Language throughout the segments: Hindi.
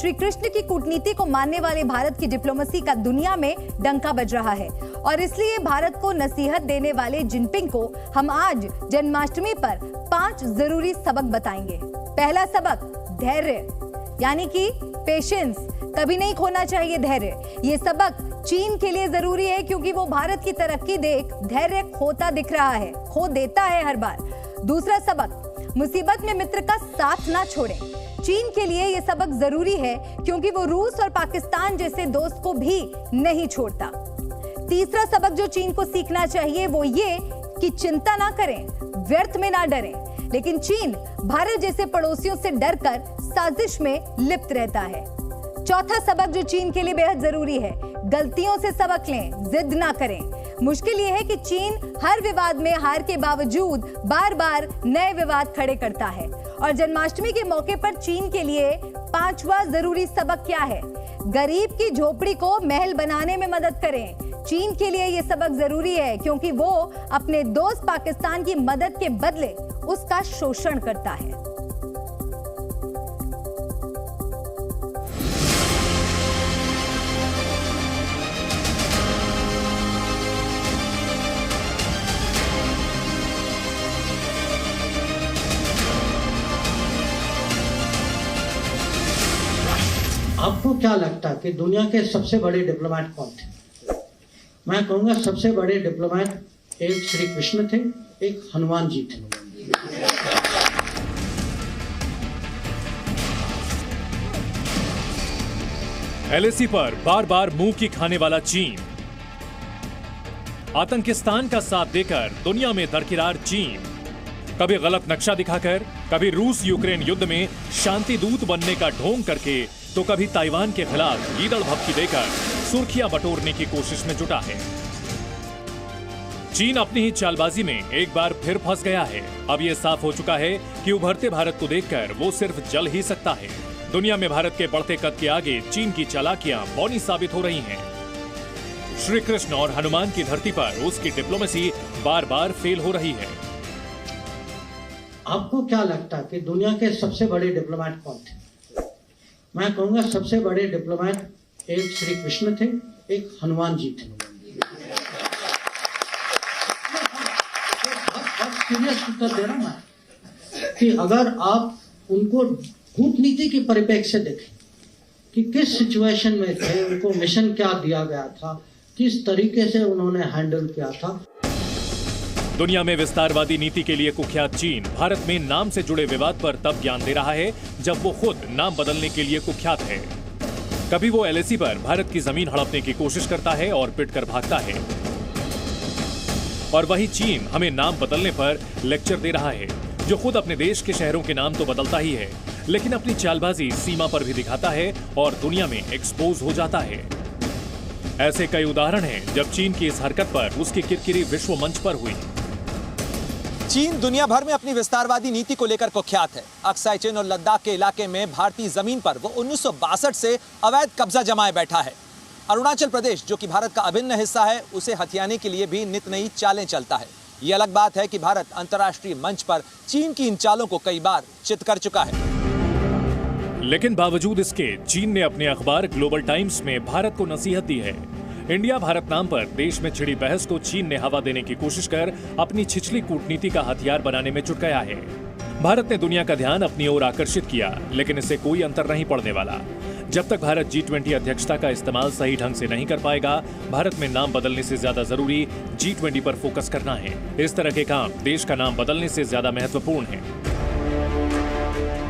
श्री कृष्ण की कूटनीति को मानने वाले भारत की डिप्लोमेसी का दुनिया में डंका बज रहा है और इसलिए भारत को नसीहत देने वाले जिनपिंग को हम आज जन्माष्टमी पर 5 जरूरी सबक बताएंगे। पहला सबक, धैर्य, यानी कि पेशेंस। कभी नहीं खोना चाहिए धैर्य। ये सबक चीन के लिए जरूरी है क्योंकि वो भारत की तरक्की देख धैर्य खोता दिख रहा है, खो देता है हर बार। दूसरा सबक, मुसीबत में मित्र का साथ ना छोड़ें। चीन के लिए यह सबक जरूरी है क्योंकि वो रूस और पाकिस्तान जैसे दोस्त को भी नहीं छोड़ता। तीसरा सबक जो चीन को सीखना चाहिए वो ये कि चिंता ना करें, व्यर्थ में ना डरें, लेकिन चीन भारत जैसे पड़ोसियों से डरकर साजिश में लिप्त रहता है। चौथा सबक जो चीन के लिए बेहद जरूरी है, गलतियों से सबक लें, जिद ना करें। मुश्किल यह है कि चीन हर विवाद में हार के बावजूद बार बार नए विवाद खड़े करता है और जन्माष्टमी के मौके पर चीन के लिए 5वां जरूरी सबक क्या है? गरीब की झोपड़ी को महल बनाने में मदद करें। चीन के लिए यह सबक जरूरी है क्योंकि वो अपने दोस्त पाकिस्तान की मदद के बदले उसका शोषण करता है। आपको क्या लगता है कि दुनिया के सबसे बड़े डिप्लोमेट कौन थे? मैं कहूंगा सबसे बड़े डिप्लोमेट एक श्री कृष्ण थे, एक हनुमान जी थे। एलएसी पर बार बार मुंह की खाने वाला चीन, आतंकिस्तान का साथ देकर दुनिया में दरकिरार चीन, कभी गलत नक्शा दिखाकर, कभी रूस यूक्रेन युद्ध में शांति दूत बनने का ढोंग करके, तो कभी ताइवान के खिलाफ गीदड़ भभकी देकर सुर्खियां बटोरने की कोशिश में जुटा है। चीन अपनी ही चालबाजी में एक बार फिर फंस गया है। अब यह साफ हो चुका है कि उभरते भारत को देखकर वो सिर्फ जल ही सकता है। दुनिया में भारत के बढ़ते कद के आगे चीन की चालाकियां बौनी साबित हो रही हैं। श्री कृष्ण और हनुमान की धरती पर उसकी डिप्लोमेसी बार बार फेल हो रही है। आपको क्या लगता है कि दुनिया के सबसे बड़े डिप्लोमेट कौन थे? मैं कहूंगा सबसे बड़े डिप्लोमेट एक श्री कृष्ण थे, एक हनुमान जी थे। सीरियस उत्तर दे रहा हूं मैं कि अगर आप उनको कूटनीति की परिप्रेक्ष्य से देखें कि किस सिचुएशन में थे, उनको मिशन क्या दिया गया था, किस तरीके से उन्होंने हैंडल किया था। दुनिया में विस्तारवादी नीति के लिए कुख्यात चीन भारत में नाम से जुड़े विवाद पर तब ज्ञान दे रहा है जब वो खुद नाम बदलने के लिए कुख्यात है। कभी वो एलएसी पर भारत की जमीन हड़पने की कोशिश करता है और पिटकर भागता है, और वही चीन हमें नाम बदलने पर लेक्चर दे रहा है, जो खुद अपने देश के शहरों के नाम तो बदलता ही है लेकिन अपनी चालबाजी सीमा पर भी दिखाता है और दुनिया में एक्सपोज हो जाता है। ऐसे कई उदाहरण हैं जब चीन की इस हरकत पर उसकी किरकिरी विश्व मंच पर हुई। चीन दुनिया भर में अपनी विस्तारवादी नीति को लेकर कुख्यात है। अक्साई चिन और लद्दाख के इलाके में भारतीय जमीन पर वो 1962 से अवैध कब्जा जमाए बैठा है। अरुणाचल प्रदेश, जो कि भारत का अभिन्न हिस्सा है, उसे हथियाने के लिए भी नित नई चालें चलता है। ये अलग बात है कि भारत अंतर्राष्ट्रीय मंच पर चीन की इन चालों को कई बार चित कर चुका है। लेकिन बावजूद इसके चीन ने अपने अखबार ग्लोबल टाइम्स में भारत को नसीहत दी है। इंडिया भारत नाम पर देश में छिड़ी बहस को चीन ने हवा देने की कोशिश कर अपनी छिछली कूटनीति का हथियार बनाने में जुट गया है। भारत ने दुनिया का ध्यान अपनी ओर आकर्षित किया, लेकिन इससे कोई अंतर नहीं पड़ने वाला। जब तक भारत G20 अध्यक्षता का इस्तेमाल सही ढंग से नहीं कर पाएगा, भारत में नाम बदलने से ज्यादा जरूरी G20 पर फोकस करना है। इस तरह के काम देश का नाम बदलने से ज्यादा महत्वपूर्ण है।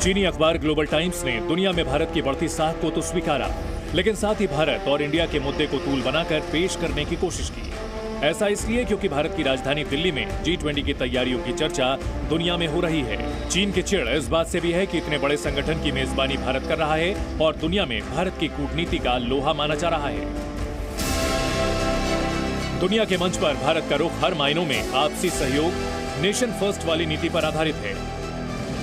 चीनी अखबार ग्लोबल टाइम्स ने दुनिया में भारत की बढ़ती साख को तो स्वीकारा, लेकिन साथ ही भारत और इंडिया के मुद्दे को तूल बनाकर पेश करने की कोशिश की। ऐसा इसलिए क्योंकि भारत की राजधानी दिल्ली में G20 की तैयारियों की चर्चा दुनिया में हो रही है। चीन की चिढ़ इस बात से भी है कि इतने बड़े संगठन की मेजबानी भारत कर रहा है और दुनिया में भारत की कूटनीति का लोहा माना जा रहा है। दुनिया के मंच पर भारत का रुख हर मायनों में आपसी सहयोग, नेशन फर्स्ट वाली नीति पर आधारित है।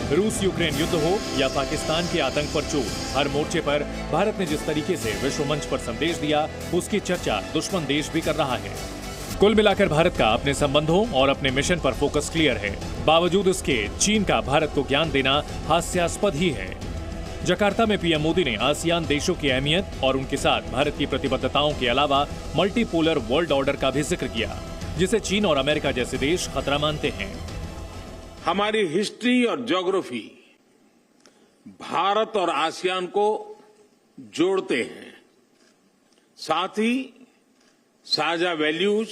रूस यूक्रेन युद्ध हो या पाकिस्तान के आतंक पर चोट, हर मोर्चे पर भारत ने जिस तरीके से विश्व मंच पर संदेश दिया, उसकी चर्चा दुश्मन देश भी कर रहा है। कुल मिलाकर भारत का अपने संबंधों और अपने मिशन पर फोकस क्लियर है। बावजूद इसके चीन का भारत को ज्ञान देना हास्यास्पद ही है। जकार्ता में पीएम मोदी ने आसियान देशों की अहमियत और उनके साथ भारत की प्रतिबद्धताओं के अलावा मल्टीपोलर वर्ल्ड ऑर्डर का भी जिक्र किया, जिसे चीन और अमेरिका जैसे देश खतरा मानते हैं। हमारी हिस्ट्री और ज्योग्राफी भारत और आसियान को जोड़ते हैं, साथ ही साझा वैल्यूज,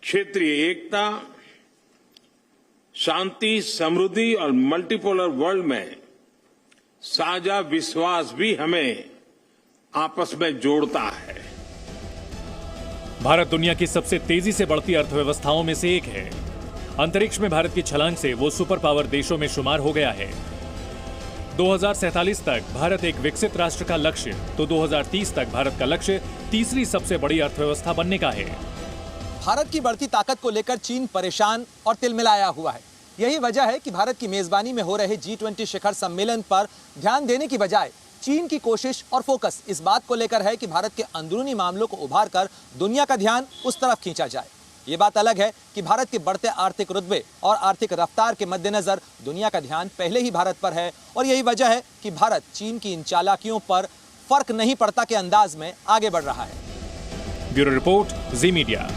क्षेत्रीय एकता, शांति, समृद्धि और मल्टीपोलर वर्ल्ड में साझा विश्वास भी हमें आपस में जोड़ता है। भारत दुनिया की सबसे तेजी से बढ़ती अर्थव्यवस्थाओं में से एक है। अंतरिक्ष में भारत की छलांग से वो सुपर पावर देशों में शुमार हो गया है। 2047 तक भारत एक विकसित राष्ट्र का लक्ष्य, तो 2030 तक भारत का लक्ष्य तीसरी सबसे बड़ी अर्थव्यवस्था बनने का है। भारत की बढ़ती ताकत को लेकर चीन परेशान और तिलमिलाया हुआ है। यही वजह है कि भारत की मेजबानी में हो रहे G20 शिखर सम्मेलन पर ध्यान देने की बजाय चीन की कोशिश और फोकस इस बात को लेकर है कि भारत के अंदरूनी मामलों को उभार कर दुनिया का ध्यान उस तरफ खींचा जाए। ये बात अलग है कि भारत के बढ़ते आर्थिक रुतबे और आर्थिक रफ्तार के मद्देनजर दुनिया का ध्यान पहले ही भारत पर है, और यही वजह है कि भारत चीन की इन चालाकियों पर फर्क नहीं पड़ता के अंदाज में आगे बढ़ रहा है। ब्यूरो रिपोर्ट, जी मीडिया।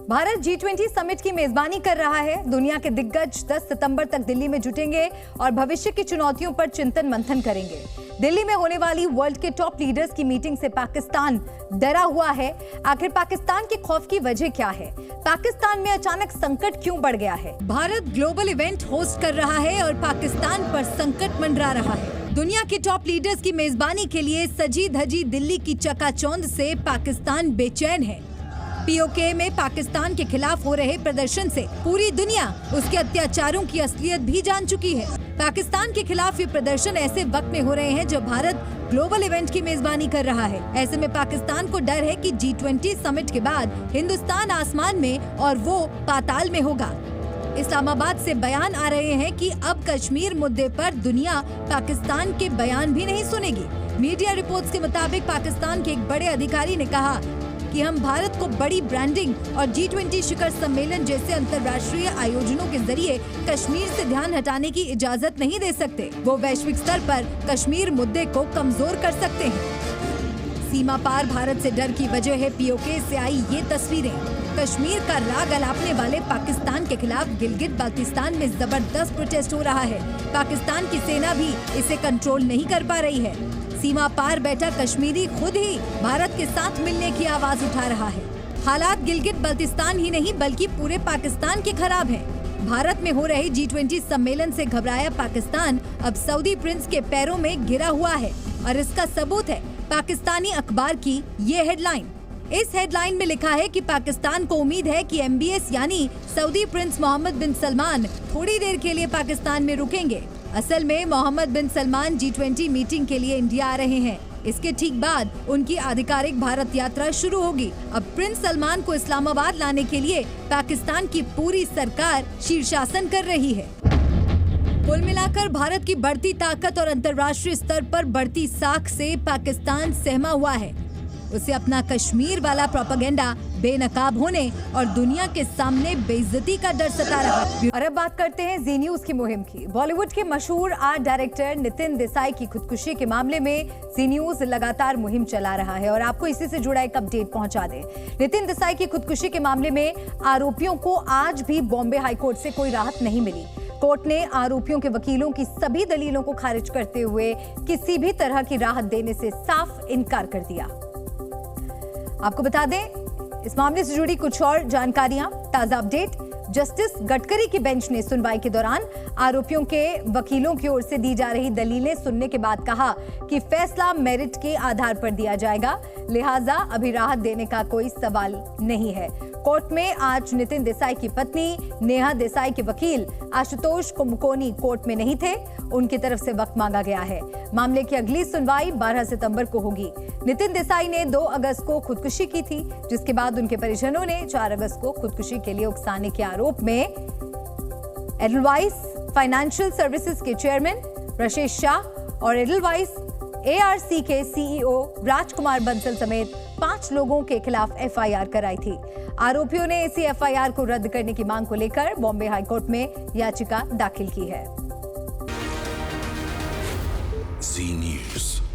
भारत G20 समिट की मेजबानी कर रहा है। दुनिया के दिग्गज 10 सितंबर तक दिल्ली में जुटेंगे और भविष्य की चुनौतियों पर चिंतन मंथन करेंगे। दिल्ली में होने वाली वर्ल्ड के टॉप लीडर्स की मीटिंग से पाकिस्तान डरा हुआ है। आखिर पाकिस्तान के खौफ की वजह क्या है? पाकिस्तान में अचानक संकट क्यों बढ़ गया है? भारत ग्लोबल इवेंट होस्ट कर रहा है और पाकिस्तान पर संकट मंडरा रहा है। दुनिया के टॉप लीडर्स की मेजबानी के लिए सजी धजी दिल्ली की चकाचौंध से पाकिस्तान बेचैन है। पीओके में पाकिस्तान के खिलाफ हो रहे प्रदर्शन से पूरी दुनिया उसके अत्याचारों की असलियत भी जान चुकी है। पाकिस्तान के खिलाफ ये प्रदर्शन ऐसे वक्त में हो रहे हैं जब भारत ग्लोबल इवेंट की मेजबानी कर रहा है। ऐसे में पाकिस्तान को डर है कि G20 समिट के बाद हिंदुस्तान आसमान में और वो पाताल में होगा। इस्लामाबाद से बयान आ रहे हैं कि अब कश्मीर मुद्दे पर दुनिया पाकिस्तान के बयान भी नहीं सुनेगी। मीडिया रिपोर्ट्स के मुताबिक पाकिस्तान के एक बड़े अधिकारी ने कहा कि हम भारत को बड़ी ब्रांडिंग और G20 शिखर सम्मेलन जैसे अंतर्राष्ट्रीय आयोजनों के जरिए कश्मीर से ध्यान हटाने की इजाजत नहीं दे सकते। वो वैश्विक स्तर पर कश्मीर मुद्दे को कमजोर कर सकते हैं। सीमा पार भारत से डर की वजह है पीओके से आई ये तस्वीरें। कश्मीर का राग अलापने वाले पाकिस्तान के खिलाफ गिलगित बाल्टिस्तान में जबरदस्त प्रोटेस्ट हो रहा है। पाकिस्तान की सेना भी इसे कंट्रोल नहीं कर पा रही है। सीमा पार बैठा कश्मीरी खुद ही भारत के साथ मिलने की आवाज उठा रहा है। हालात गिलगित बाल्टिस्तान ही नहीं बल्कि पूरे पाकिस्तान के खराब हैं। भारत में हो रहे G20 सम्मेलन से घबराया पाकिस्तान अब सऊदी प्रिंस के पैरों में गिरा हुआ है और इसका सबूत है पाकिस्तानी अखबार की ये हेडलाइन। इस हेडलाइन में लिखा है कि पाकिस्तान को उम्मीद है कि MBS यानी सऊदी प्रिंस मोहम्मद बिन सलमान थोड़ी देर के लिए पाकिस्तान में रुकेंगे। असल में मोहम्मद बिन सलमान G20 मीटिंग के लिए इंडिया आ रहे हैं। इसके ठीक बाद उनकी आधिकारिक भारत यात्रा शुरू होगी। अब प्रिंस सलमान को इस्लामाबाद लाने के लिए पाकिस्तान की पूरी सरकार शीर्षासन कर रही है। कुल मिलाकर भारत की बढ़ती ताकत और अंतर्राष्ट्रीय स्तर पर बढ़ती साख से पाकिस्तान सहमा हुआ है। उसे अपना कश्मीर वाला प्रोपेगेंडा बेनकाब होने और दुनिया के सामने बेइज्जती का डर सता रहा है। और अब बात करते हैं जी न्यूज की मुहिम की। बॉलीवुड के मशहूर आर्ट डायरेक्टर नितिन देसाई की खुदकुशी के मामले में जी न्यूज लगातार मुहिम चला रहा है और आपको इसी से जुड़ा एक अपडेट पहुंचा दे। नितिन देसाई की खुदकुशी के मामले में आरोपियों को आज भी बॉम्बे हाईकोर्ट से कोई राहत नहीं मिली। कोर्ट ने आरोपियों के वकीलों की सभी दलीलों को खारिज करते हुए किसी भी तरह की राहत देने से साफ इनकार कर दिया। आपको बता दें इस मामले से जुड़ी कुछ और जानकारियां। ताजा अपडेट, जस्टिस गडकरी की बेंच ने सुनवाई के दौरान आरोपियों के वकीलों की ओर से दी जा रही दलीलें सुनने के बाद कहा कि फैसला मेरिट के आधार पर दिया जाएगा, लिहाजा अभी राहत देने का कोई सवाल नहीं है। कोर्ट में आज नितिन देसाई की पत्नी नेहा देसाई के वकील आशुतोष कुमकोनी कोर्ट में नहीं थे। उनकी तरफ से वक्त मांगा गया है। मामले की अगली सुनवाई 12 सितंबर को होगी। नितिन देसाई ने 2 अगस्त को खुदकुशी की थी, जिसके बाद उनके परिजनों ने 4 अगस्त को खुदकुशी के लिए उकसाने के आरोप में एडलवाइस फाइनेंशियल सर्विसेज के चेयरमैन राजेश शाह और एडलवाइस ARC के CEO राजकुमार बंसल समेत 5 लोगों के खिलाफ FIR कराई थी। आरोपियों ने इसी FIR को रद्द करने की मांग को लेकर बॉम्बे हाईकोर्ट में याचिका दाखिल की है। न्यूज।